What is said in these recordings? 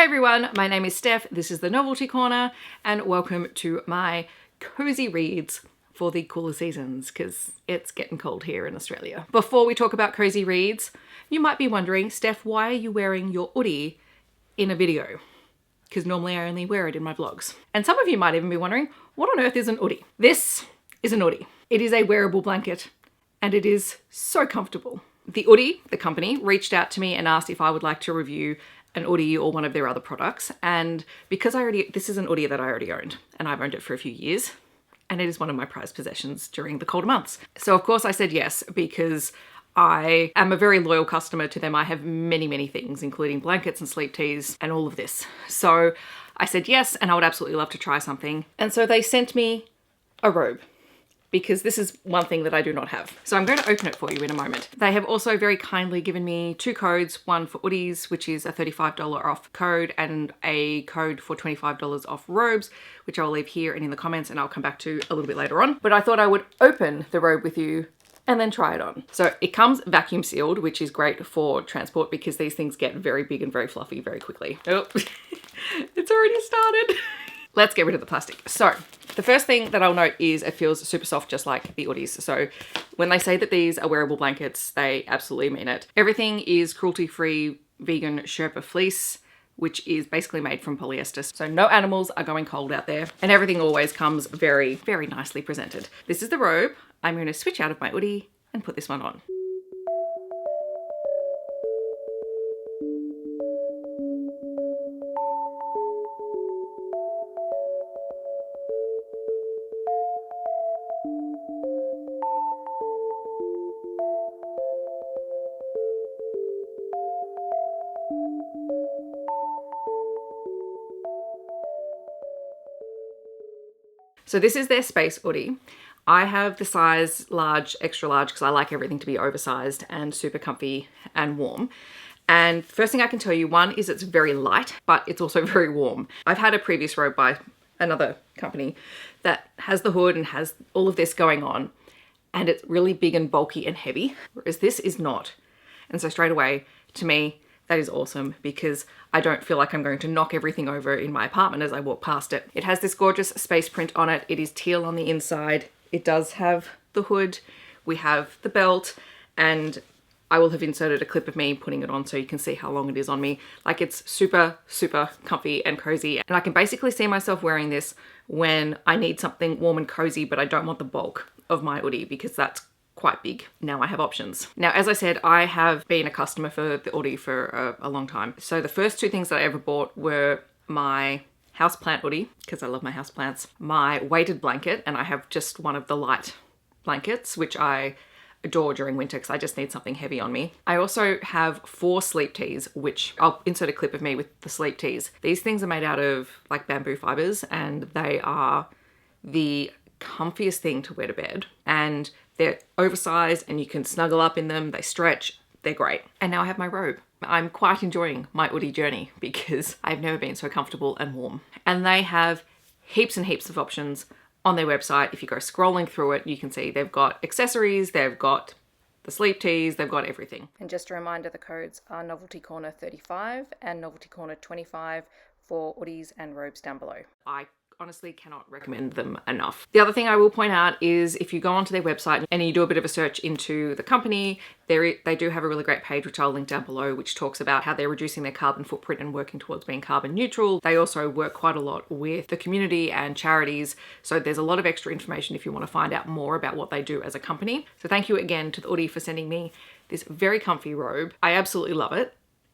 Hi everyone, my name is Steph, this is the Novelty Corner, and welcome to my cozy reads for the cooler seasons, because it's getting cold here in Australia. Before we talk about cozy reads, you might be wondering, Steph, why are you wearing your Oodie in a video? Because normally I only wear it in my vlogs. And some of you might even be wondering, what on earth is an Oodie? This is an Oodie. It is a wearable blanket, and it is so comfortable. The Oodie, the company, reached out to me and asked if I would like to review an Oodie or one of their other products. And because this is an Oodie that I already owned, and I've owned it for a few years, and it is one of my prized possessions during the colder months. So of course I said yes, because I am a very loyal customer to them. I have many, many things, including blankets and sleep teas and all of this. So I said yes, and I would absolutely love to try something. And so they sent me a robe, because this is one thing that I do not have. So I'm going to open it for you in a moment. They have also very kindly given me two codes, one for Oodies, which is a $35 off code, and a code for $25 off robes, which I'll leave here and in the comments, and I'll come back to a little bit later on. But I thought I would open the robe with you and then try it on. So it comes vacuum sealed, which is great for transport because these things get very big and very fluffy very quickly. Oh, it's already started. Let's get rid of the plastic. So the first thing that I'll note is it feels super soft, just like the Oodies. So when they say that these are wearable blankets, they absolutely mean it. Everything is cruelty-free vegan Sherpa fleece, which is basically made from polyester. So no animals are going cold out there, and everything always comes very, very nicely presented. This is the robe. I'm going to switch out of my Oodie and put this one on. So this is their space Oodie. I have the size large, extra large, because I like everything to be oversized and super comfy and warm. And first thing I can tell you, one is it's very light, but it's also very warm. I've had a previous robe by another company that has the hood and has all of this going on, and it's really big and bulky and heavy, whereas this is not. And so straight away, to me, that is awesome, because I don't feel like I'm going to knock everything over in my apartment as I walk past it. It has this gorgeous space print on it. It is teal on the inside. It does have the hood. We have the belt, and I will have inserted a clip of me putting it on so you can see how long it is on me. Like, it's super, super comfy and cozy. And I can basically see myself wearing this when I need something warm and cozy, but I don't want the bulk of my Oodie because that's quite big. Now I have options. Now, as I said, I have been a customer for the Oodie for a long time. So the first two things that I ever bought were my houseplant Oodie, because I love my houseplants, my weighted blanket, and I have just one of the light blankets, which I adore during winter because I just need something heavy on me. I also have 4 sleep teas, which I'll insert a clip of me with the sleep teas. These things are made out of like bamboo fibers, and they are the comfiest thing to wear to bed. And they're oversized and you can snuggle up in them. They stretch. They're great. And now I have my robe. I'm quite enjoying my Oodie journey because I've never been so comfortable and warm. And they have heaps and heaps of options on their website. If you go scrolling through it, you can see they've got accessories, they've got the sleep teas, they've got everything. And just a reminder, the codes are Novelty Corner 35 and Novelty Corner 25 for Oodies and robes down below. I honestly cannot recommend them enough. The other thing I will point out is if you go onto their website and you do a bit of a search into the company, they do have a really great page, which I'll link down below, which talks about how they're reducing their carbon footprint and working towards being carbon neutral. They also work quite a lot with the community and charities. So there's a lot of extra information if you want to find out more about what they do as a company. So thank you again to the Oodie for sending me this very comfy robe. I absolutely love it,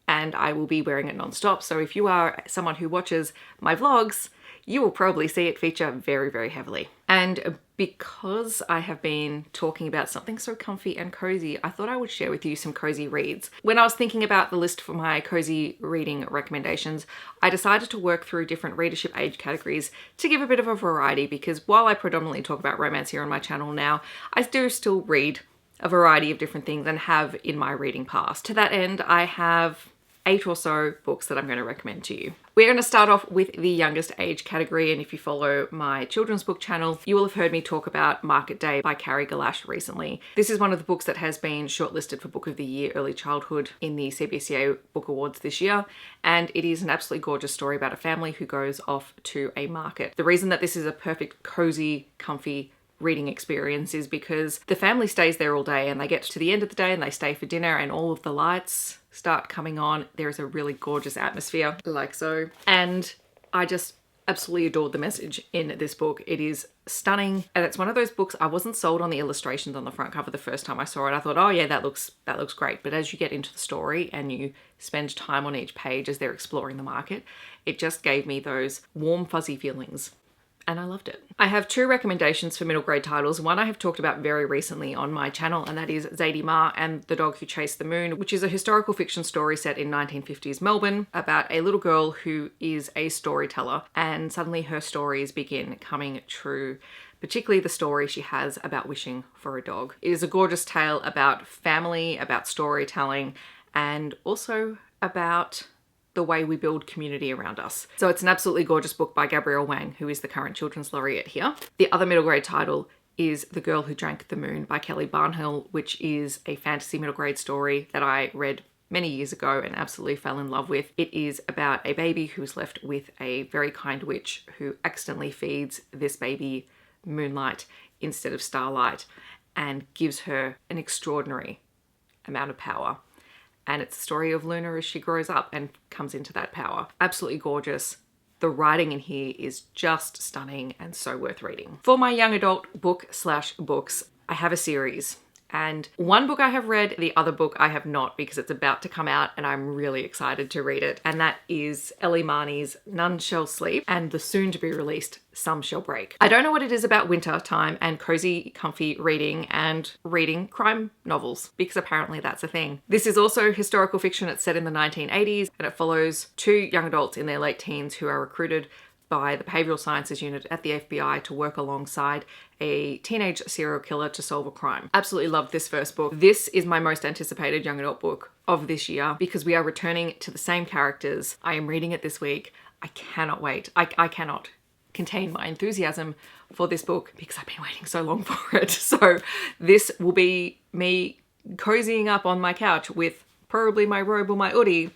and I will be wearing it non-stop. So if you are someone who watches my vlogs, you will probably see it feature very, very heavily. And because I have been talking about something so comfy and cozy, I thought I would share with you some cozy reads. When I was thinking about the list for my cozy reading recommendations, I decided to work through different readership age categories to give a bit of a variety, because while I predominantly talk about romance here on my channel now, I do still read a variety of different things and have in my reading past. To that end, I have 8 or so books that I'm going to recommend to you. We're going to start off with the youngest age category, and if you follow my children's book channel, you will have heard me talk about Market Day by Carrie Gallasch recently. This is one of the books that has been shortlisted for Book of the Year Early Childhood in the CBCA Book Awards this year, and it is an absolutely gorgeous story about a family who goes off to a market. The reason that this is a perfect, cozy, comfy reading experience is because the family stays there all day and they get to the end of the day and they stay for dinner and all of the lights start coming on. There is a really gorgeous atmosphere, like so. And I just absolutely adored the message in this book. It is stunning, and it's one of those books I wasn't sold on the illustrations on the front cover the first time I saw it. I thought, oh yeah, that looks great. But as you get into the story and you spend time on each page as they're exploring the market, it just gave me those warm, fuzzy feelings. And I loved it. I have 2 recommendations for middle grade titles. One I have talked about very recently on my channel, and that is Zadie and the Dog Who Chased the Moon, which is a historical fiction story set in 1950s Melbourne about a little girl who is a storyteller, and suddenly her stories begin coming true, particularly the story she has about wishing for a dog. It is a gorgeous tale about family, about storytelling, and also about the way we build community around us. So it's an absolutely gorgeous book by Gabrielle Wang, who is the current Children's Laureate here. The other middle grade title is The Girl Who Drank the Moon by Kelly Barnhill, which is a fantasy middle grade story that I read many years ago and absolutely fell in love with. It is about a baby who's left with a very kind witch who accidentally feeds this baby moonlight instead of starlight and gives her an extraordinary amount of power. And it's the story of Luna as she grows up and comes into that power. Absolutely gorgeous. The writing in here is just stunning and so worth reading. For my young adult book/books, I have a series. And one book I have read, the other book I have not, because it's about to come out and I'm really excited to read it. And that is Ellie Marney's None Shall Sleep and the soon to be released Some Shall Break. I don't know what it is about winter time and cozy, comfy reading and reading crime novels, because apparently that's a thing. This is also historical fiction. It's set in the 1980s and it follows 2 young adults in their late teens who are recruited by the Behavioral Sciences Unit at the FBI to work alongside a teenage serial killer to solve a crime. Absolutely loved this first book. This is my most anticipated young adult book of this year because we are returning to the same characters. I am reading it this week. I cannot wait. I cannot contain my enthusiasm for this book because I've been waiting so long for it. So this will be me cozying up on my couch with probably my robe or my oodie,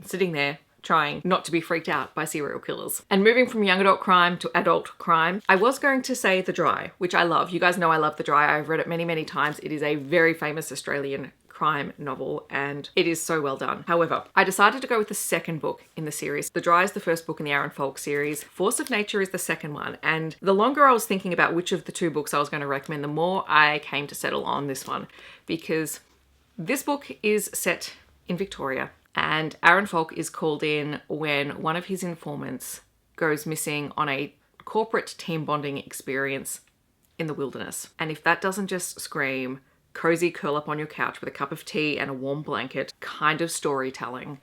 sitting there trying not to be freaked out by serial killers. And moving from young adult crime to adult crime, I was going to say The Dry, which I love. You guys know I love The Dry. I've read it many, many times. It is a very famous Australian crime novel and it is so well done. However, I decided to go with the second book in the series. The Dry is the first book in the Erin Folk series. Force of Nature is the second one. And the longer I was thinking about which of the 2 books I was going to recommend, the more I came to settle on this one, because this book is set in Victoria. And Erin Folk is called in when one of his informants goes missing on a corporate team bonding experience in the wilderness. And if that doesn't just scream cozy curl up on your couch with a cup of tea and a warm blanket kind of storytelling,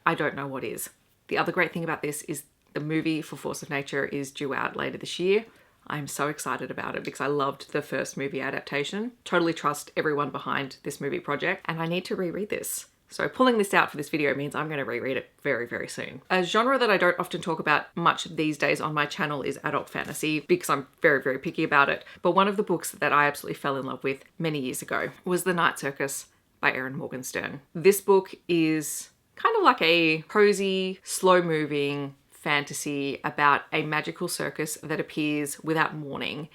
I don't know what is. The other great thing about this is the movie for Force of Nature is due out later this year. I'm so excited about it because I loved the first movie adaptation. Totally trust everyone behind this movie project and I need to reread this. So pulling this out for this video means I'm going to reread it very, very soon. A genre that I don't often talk about much these days on my channel is adult fantasy because I'm very, very picky about it. But one of the books that I absolutely fell in love with many years ago was The Night Circus by Erin Morgenstern. This book is kind of like a cozy, slow-moving fantasy about a magical circus that appears without warning.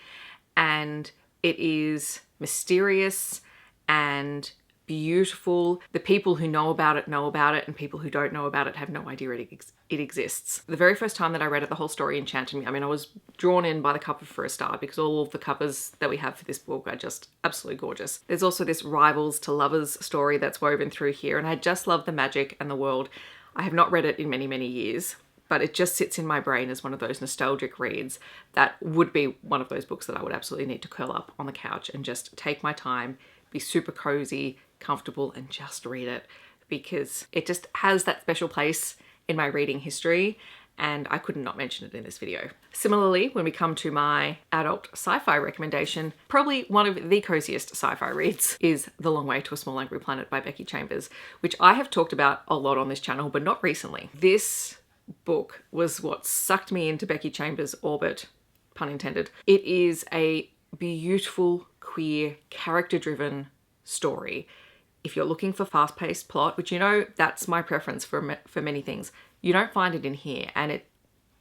And it is mysterious and beautiful. The people who know about it, and people who don't know about it have no idea it exists. The very first time that I read it, the whole story enchanted me. I mean, I was drawn in by the cover for a start because all of the covers that we have for this book are just absolutely gorgeous. There's also this rivals to lovers story that's woven through here, and I just love the magic and the world. I have not read it in many, many years, but it just sits in my brain as one of those nostalgic reads that would be one of those books that I would absolutely need to curl up on the couch and just take my time, be super cozy, comfortable, and just read it because it just has that special place in my reading history and I couldn't not mention it in this video. Similarly, when we come to my adult sci-fi recommendation, probably one of the coziest sci-fi reads is The Long Way to a Small Angry Planet by Becky Chambers, which I have talked about a lot on this channel, but not recently. This book was what sucked me into Becky Chambers' orbit, pun intended. It is a beautiful, queer, character-driven story. If you're looking for fast-paced plot, which you know that's my preference for many things, you don't find it in here, and it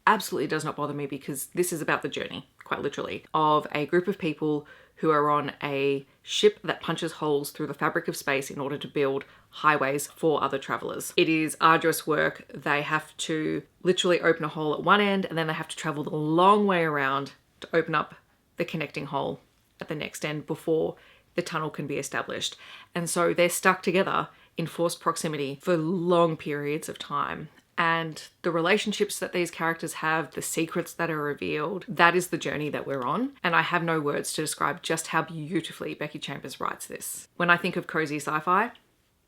absolutely does not bother me because this is about the journey, quite literally, of a group of people who are on a ship that punches holes through the fabric of space in order to build highways for other travelers. It is arduous work. They have to literally open a hole at one end, and then they have to travel the long way around to open up the connecting hole at the next end before the tunnel can be established. And so they're stuck together in forced proximity for long periods of time. And the relationships that these characters have, the secrets that are revealed, that is the journey that we're on. And I have no words to describe just how beautifully Becky Chambers writes this. When I think of cozy sci-fi,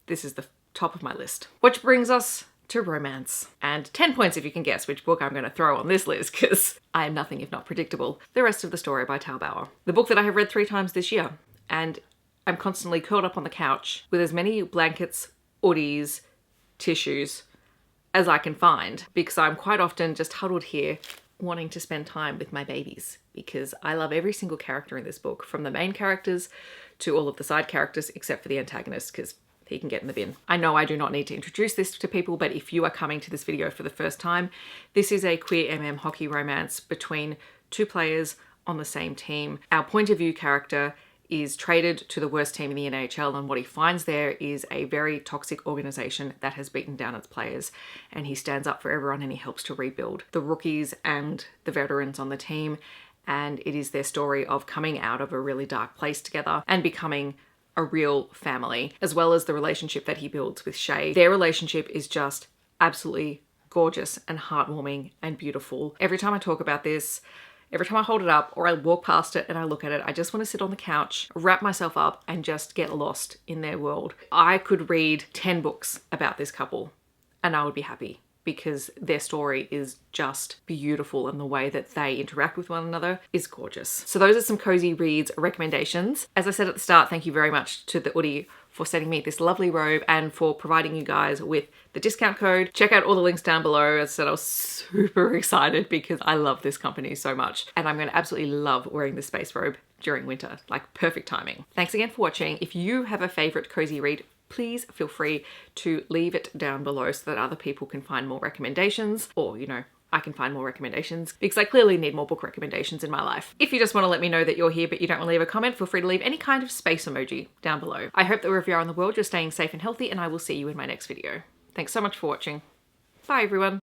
this is the top of my list. Which brings us to romance. And 10 points if you can guess which book I'm going to throw on this list, because I am nothing if not predictable. The Rest of the Story by Bauer. The book that I have read 3 times this year. And I'm constantly curled up on the couch with as many blankets, oodies, tissues as I can find, because I'm quite often just huddled here wanting to spend time with my babies, because I love every single character in this book, from the main characters to all of the side characters, except for the antagonist, because he can get in the bin. I know I do not need to introduce this to people, but if you are coming to this video for the first time, this is a queer hockey romance between 2 players on the same team. Our point of view character is traded to the worst team in the NHL, and what he finds there is a very toxic organization that has beaten down its players, and he stands up for everyone and he helps to rebuild the rookies and the veterans on the team. And it is their story of coming out of a really dark place together and becoming a real family, as well as the relationship that he builds with Shay. Their relationship is just absolutely gorgeous and heartwarming and beautiful. Every time I talk about this, every time I hold it up or I walk past it and I look at it, I just want to sit on the couch, wrap myself up and just get lost in their world. I could read 10 books about this couple and I would be happy, because their story is just beautiful and the way that they interact with one another is gorgeous. So those are some cozy reads recommendations. As I said at the start, thank you very much to the Oodie for sending me this lovely robe and for providing you guys with the discount code. Check out all the links down below. As I said, I was super excited because I love this company so much, and I'm going to absolutely love wearing this space robe during winter, like perfect timing. Thanks again for watching. If you have a favorite cozy read, please feel free to leave it down below so that other people can find more recommendations, or, you know, I can find more recommendations, because I clearly need more book recommendations in my life. If you just want to let me know that you're here but you don't want to leave a comment, feel free to leave any kind of space emoji down below. I hope that wherever you are in the world, you're staying safe and healthy, and I will see you in my next video. Thanks so much for watching. Bye everyone.